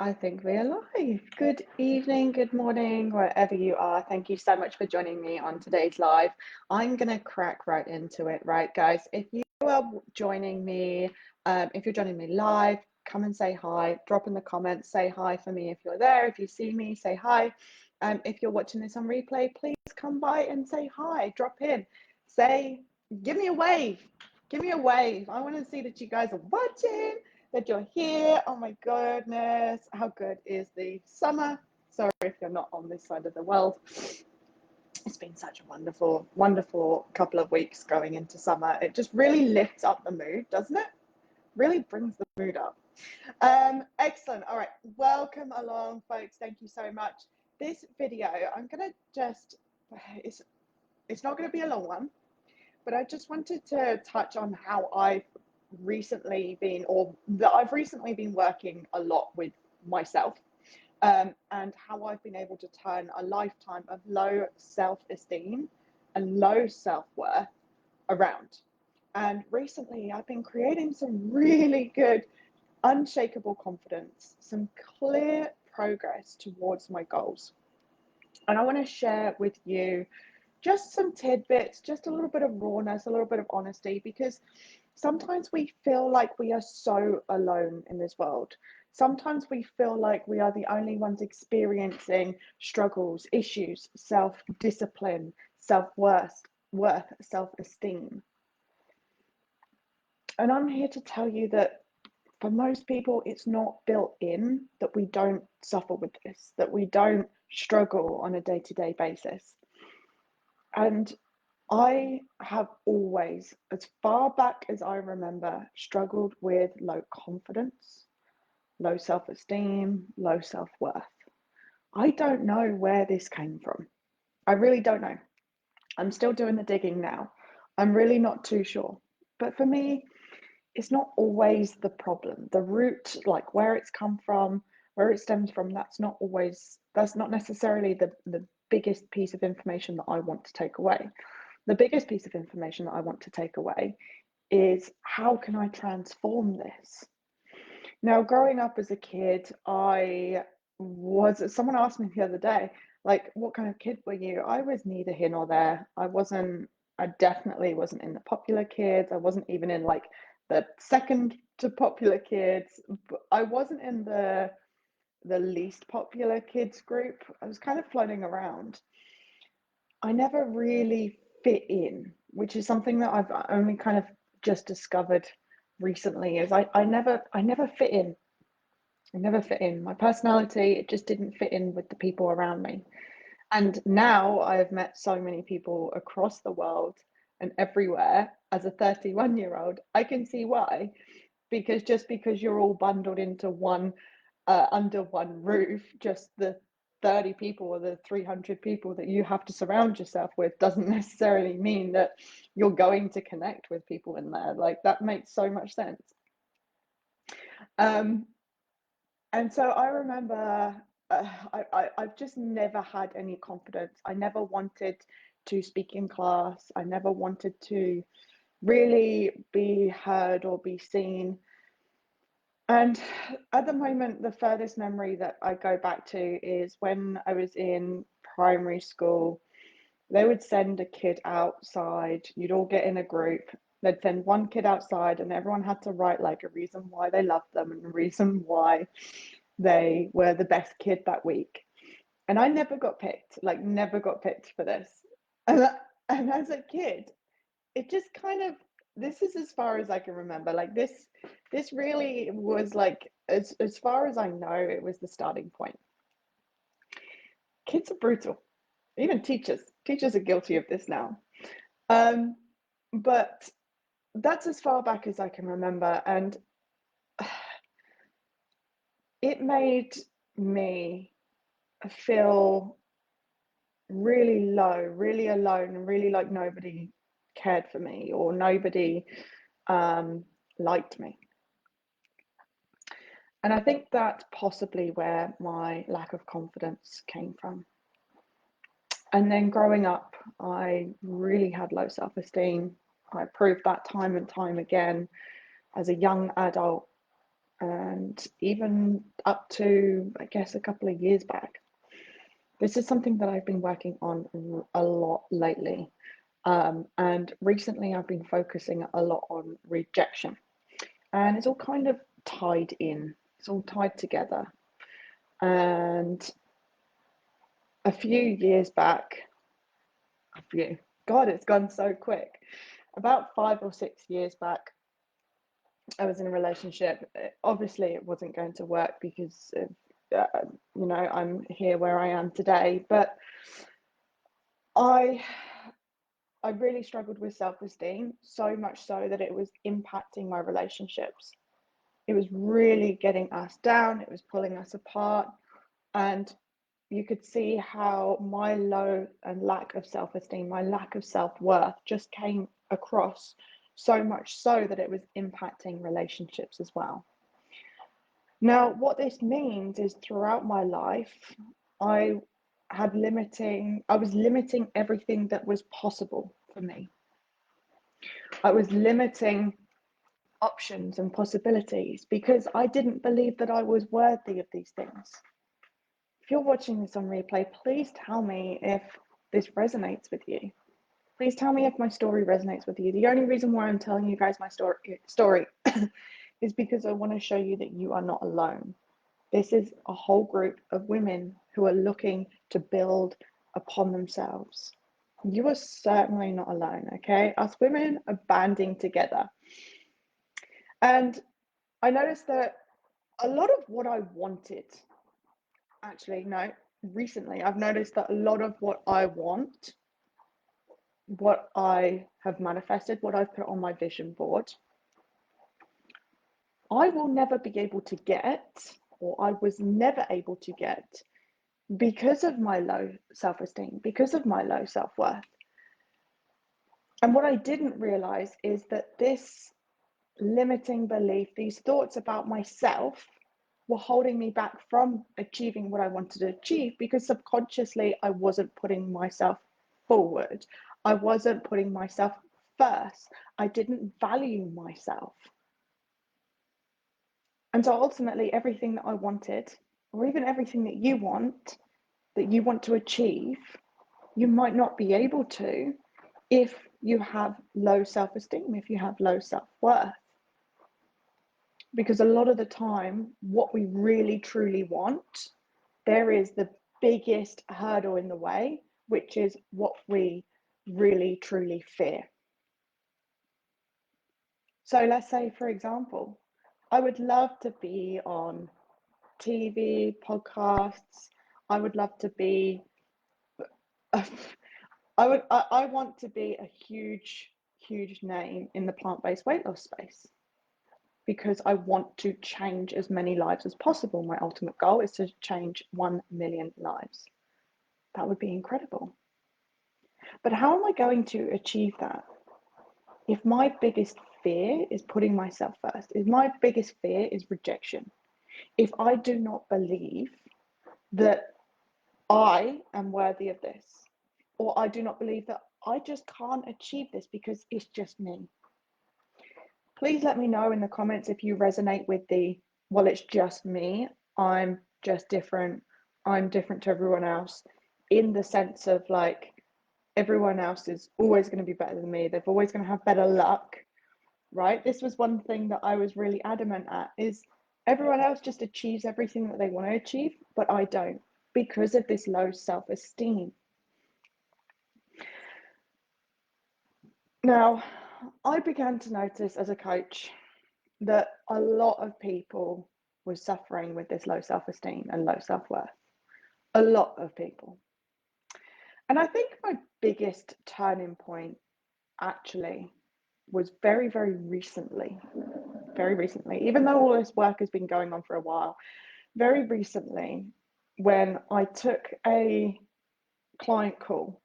I think we are live. Good evening, good morning, wherever you are. Thank you so much for joining me on today's live. I'm going to crack right into it, right, guys? If you are joining me, if you're joining me live, come and say hi. Drop in the comments, say hi for me if you're there. If you see me, say hi. If you're watching this on replay, please come by and say hi. Drop in. Give me a wave. Give me a wave. I want to see that you guys are watching, that you're here. Oh my goodness, how good is the summer? Sorry if you're not on this side of the world. It's been such a wonderful, wonderful couple of weeks going into summer. It just really lifts up the mood, doesn't it? Really brings the mood up. Excellent. All right, welcome along, folks. Thank you so much. This video, I'm gonna just, it's not gonna be a long one, but I just wanted to touch on how I've recently been working a lot with myself, and how I've been able to turn a lifetime of low self-esteem and low self-worth around. And recently I've been creating some really good unshakable confidence, some clear progress towards my goals. And I want to share with you just some tidbits, just a little bit of rawness, a little bit of honesty, because sometimes we feel like we are so alone in this world. Sometimes we feel like we are the only ones experiencing struggles, issues, self-discipline, self-worth, self-esteem. And I'm here to tell you that for most people, it's not built in, that we don't suffer with this, that we don't struggle on a day-to-day basis. And I have always, as far back as I remember, struggled with low confidence, low self-esteem, low self-worth. I don't know where this came from. I really don't know. I'm still doing the digging now. I'm really not too sure. But for me, it's not always the problem. The root, like where it's come from, where it stems from, that's not necessarily the biggest piece of information that I want to take away. The biggest piece of information that I want to take away is, how can I transform this? Now, growing up as a kid, someone asked me the other day, like, what kind of kid were you? I was neither here nor there. I definitely wasn't in the popular kids. I wasn't even in like the second to popular kids. But I wasn't in the least popular kids group. I was kind of floating around. I never really fit in, which is something that I've only kind of just discovered recently. Is I never fit in. I never fit in. My personality, it just didn't fit in with the people around me. And now I have met so many people across the world and everywhere. As a 31-year-old, I can see why. Because just because you're all bundled into one under one roof, just the 30 people or the 300 people that you have to surround yourself with doesn't necessarily mean that you're going to connect with people in there. Like, that makes so much sense. And so I remember I've just never had any confidence. I never wanted to speak in class. I never wanted to really be heard or be seen. And at the moment, the furthest memory that I go back to is when I was in primary school. They would send a kid outside, you'd all get in a group, they'd send one kid outside, and everyone had to write like a reason why they loved them and a reason why they were the best kid that week. And I never got picked, like, never got picked for this. And as a kid, it just kind of, this is as far as I can remember. Like, this really was like, as far as I know, it was the starting point. Kids are brutal. Even teachers are guilty of this now. But that's as far back as I can remember, and it made me feel really low, really alone, and really like nobody cared for me, or nobody liked me. And I think that's possibly where my lack of confidence came from. And then growing up, I really had low self-esteem. I proved that time and time again. As a young adult, and even up to, I guess, a couple of years back. This is something that I've been working on a lot lately. And recently I've been focusing a lot on rejection. And it's all kind of tied in, it's all tied together. And a few years back, God, it's gone so quick. About 5 or 6 years back, I was in a relationship. Obviously, it wasn't going to work because of, I'm here where I am today. But I I really struggled with self-esteem, so much so that it was impacting my relationships. It was really getting us down, it was pulling us apart, and you could see how my low and lack of self-esteem, my lack of self-worth just came across, so much so that it was impacting relationships as well. Now, what this means is throughout my life, I I was limiting everything that was possible for me. I was limiting options and possibilities because I didn't believe that I was worthy of these things. If you're watching this on replay, please tell me if this resonates with you. Please tell me if my story resonates with you. The only reason why I'm telling you guys my story is because I want to show you that you are not alone. This is a whole group of women who are looking to build upon themselves. You are certainly not alone, okay? Us women are banding together. And I noticed that a lot of what I wanted, actually, no, recently, I've noticed that a lot of what I want, what I have manifested, what I've put on my vision board, I will never be able to get, or I was never able to get because of my low self esteem, because of my low self worth. And what I didn't realize is that this limiting belief, these thoughts about myself, were holding me back from achieving what I wanted to achieve because subconsciously I wasn't putting myself forward. I wasn't putting myself first. I didn't value myself. And so ultimately, everything that I wanted, or even everything that you want to achieve, you might not be able to if you have low self esteem, if you have low self worth. Because a lot of the time, what we really truly want, there is the biggest hurdle in the way, which is what we really truly fear. So let's say, for example, I would love to be on TV, podcasts. I would love to be, I want to be a huge, huge name in the plant-based weight loss space because I want to change as many lives as possible. My ultimate goal is to change 1 million lives. That would be incredible. But how am I going to achieve that? If my biggest fear is putting myself first, if my biggest fear is rejection, if I do not believe that I am worthy of this, or I do not believe that I just can't achieve this because it's just me. Please let me know in the comments if you resonate with well, it's just me. I'm just different. I'm different to everyone else in the sense of like everyone else is always going to be better than me. They're always going to have better luck, right? This was one thing that I was really adamant at is everyone else just achieves everything that they want to achieve, but I don't because of this low self-esteem. Now, I began to notice as a coach that a lot of people were suffering with this low self-esteem and low self-worth. A lot of people. And I think my biggest turning point actually was very, very recently. Very recently, even though all this work has been going on for a while, very recently, when I took a client call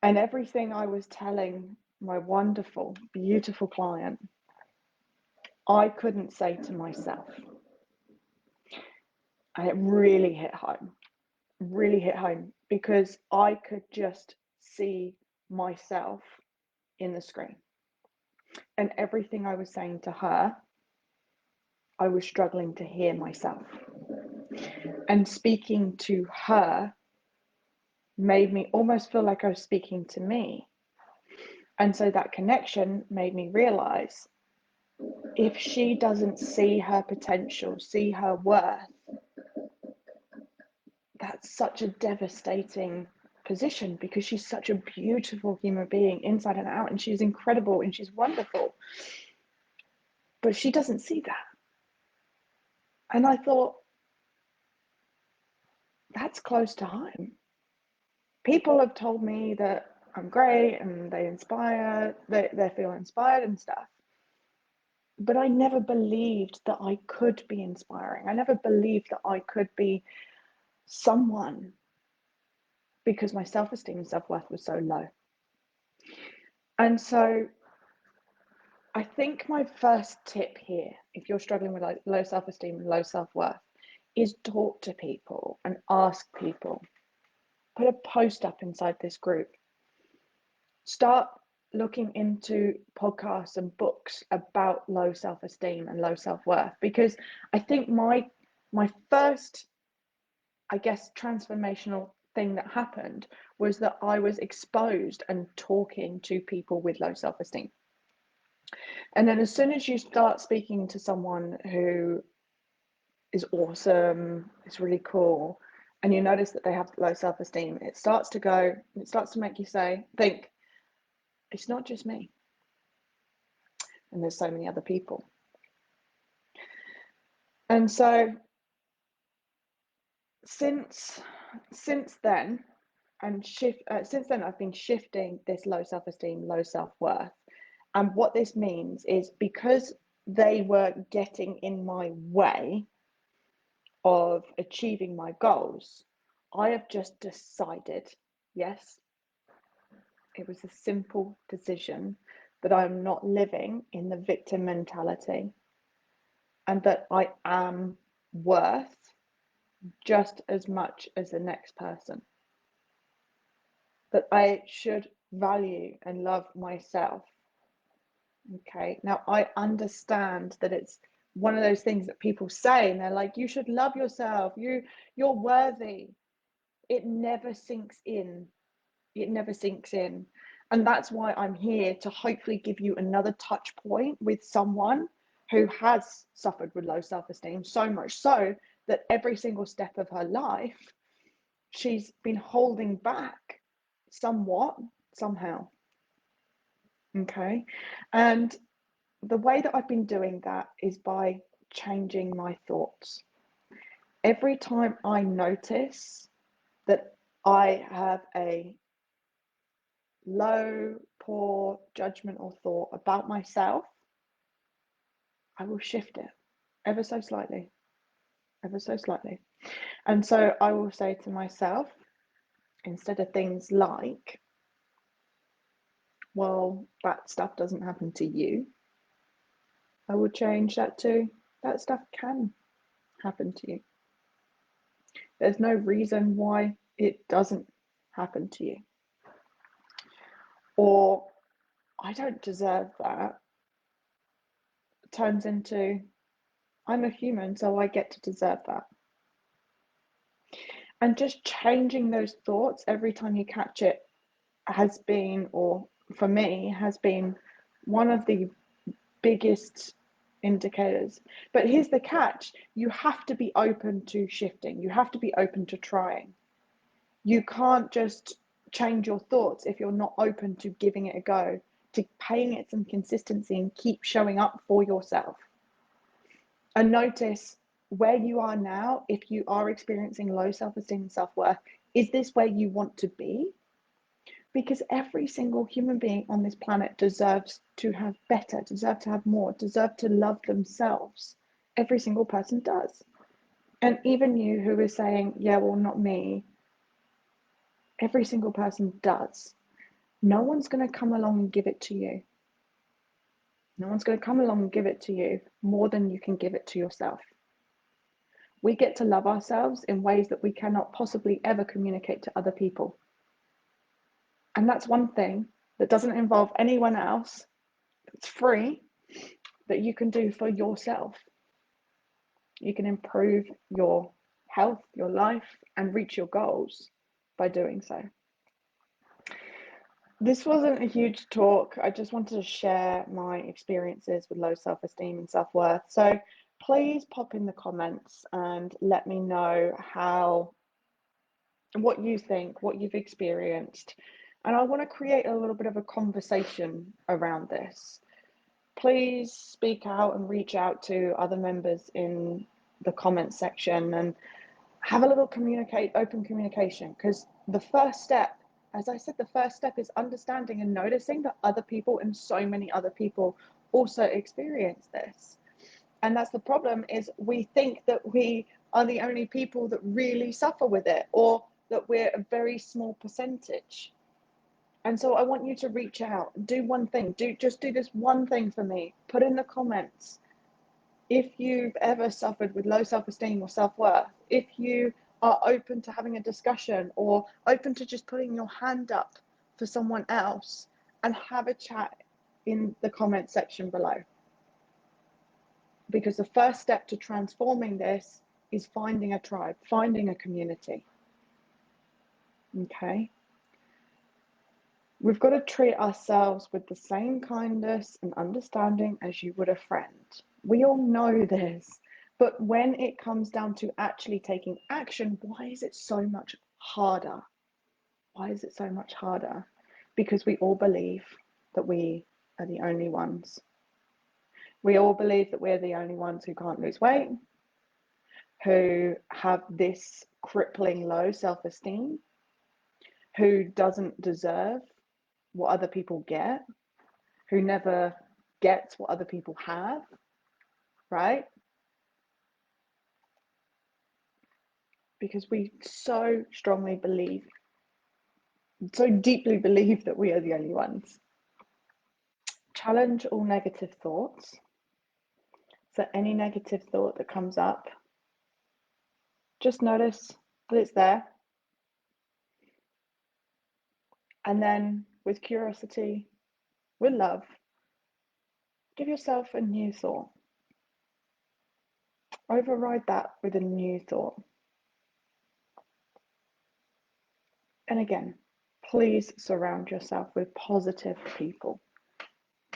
and everything I was telling my wonderful, beautiful client, I couldn't say to myself. And it really hit home because I could just see myself in the screen. And everything I was saying to her I was struggling to hear myself. And speaking to her made me almost feel like I was speaking to me. And so that connection made me realize if she doesn't see her potential, see her worth, that's such a devastating position, because she's such a beautiful human being inside and out, and she's incredible and she's wonderful. But she doesn't see that. And I thought, that's close to home. People have told me that I'm great and they feel inspired and stuff. But I never believed that I could be inspiring. I never believed that I could be someone, because my self-esteem and self-worth was so low. And so I think my first tip here, if you're struggling with like low self-esteem and low self-worth, is talk to people and ask people. Put a post up inside this group. Start looking into podcasts and books about low self-esteem and low self-worth, because I think my first, I guess, transformational thing that happened was that I was exposed and talking to people with low self-esteem. And then as soon as you start speaking to someone who is awesome, is really cool, and you notice that they have low self-esteem, it starts to make you think, it's not just me. And there's so many other people. And so since then, since then I've been shifting this low self-esteem, low self-worth. And what this means is, because they were getting in my way of achieving my goals, I have just decided, yes, it was a simple decision, that I'm not living in the victim mentality, and that I am worth just as much as the next person. That I should value and love myself. Okay, now I understand that it's one of those things that people say, and they're like, you should love yourself, you're worthy. It never sinks in. It never sinks in. And that's why I'm here, to hopefully give you another touch point with someone who has suffered with low self-esteem, so much so that every single step of her life, she's been holding back somewhat, somehow. Okay. And the way that I've been doing that is by changing my thoughts. Every time I notice that I have a low, poor, judgmental thought about myself, I will shift it ever so slightly, ever so slightly. And so I will say to myself, instead of things like, well, that stuff doesn't happen to you, I will change that to, that stuff can happen to you. There's no reason why it doesn't happen to you. Or, I don't deserve that, turns into, I'm a human, so I get to deserve that. And just changing those thoughts every time you catch it has been, or for me, has been one of the biggest indicators. But here's the catch: you have to be open to shifting, you have to be open to trying. You can't just change your thoughts if you're not open to giving it a go, to paying it some consistency and keep showing up for yourself. And notice where you are now. If you are experiencing low self-esteem and self-worth, is this where you want to be? Because every single human being on this planet deserves to have better, deserve to have more, deserve to love themselves. Every single person does. And even you who is saying, yeah, well, not me, every single person does. No one's going to come along and give it to you. No one's going to come along and give it to you more than you can give it to yourself. We get to love ourselves in ways that we cannot possibly ever communicate to other people. And that's one thing that doesn't involve anyone else. It's free, that you can do for yourself. You can improve your health, your life, and reach your goals by doing so. This wasn't a huge talk. I just wanted to share my experiences with low self-esteem and self-worth. So please pop in the comments and let me know what you think, what you've experienced. And I want to create a little bit of a conversation around this. Please speak out and reach out to other members in the comments section and have a little open communication, because the first step, as I said, the first step is understanding and noticing that other people and so many other people also experience this. And that's the problem, is we think that we are the only people that really suffer with it, or that we're a very small percentage. And so I want you to reach out, do one thing, just do this one thing for me. Put in the comments if you've ever suffered with low self-esteem or self-worth, if you are open to having a discussion or open to just putting your hand up for someone else, and have a chat in the comment section below. Because the first step to transforming this is finding a tribe, finding a community. Okay? We've got to treat ourselves with the same kindness and understanding as you would a friend. We all know this, but when it comes down to actually taking action, why is it so much harder? Why is it so much harder? Because we all believe that we are the only ones. We all believe that we're the only ones who can't lose weight, who have this crippling low self-esteem, who doesn't deserve what other people get, who never gets what other people have, right? Because we so strongly believe, so deeply believe that we are the only ones. Challenge all negative thoughts. So any negative thought that comes up, just notice that it's there. And then with curiosity, with love, give yourself a new thought. Override that with a new thought. And again, please surround yourself with positive people,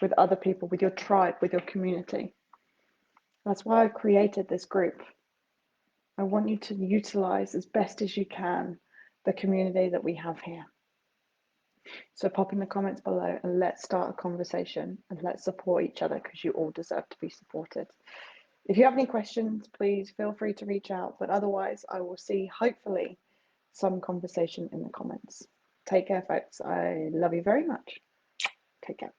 with other people, with your tribe, with your community. That's why I created this group. I want you to utilize as best as you can the community that we have here. So pop in the comments below and let's start a conversation and let's support each other, because you all deserve to be supported. If you have any questions, please feel free to reach out. But otherwise, I will see, hopefully, some conversation in the comments. Take care, folks. I love you very much. Take care.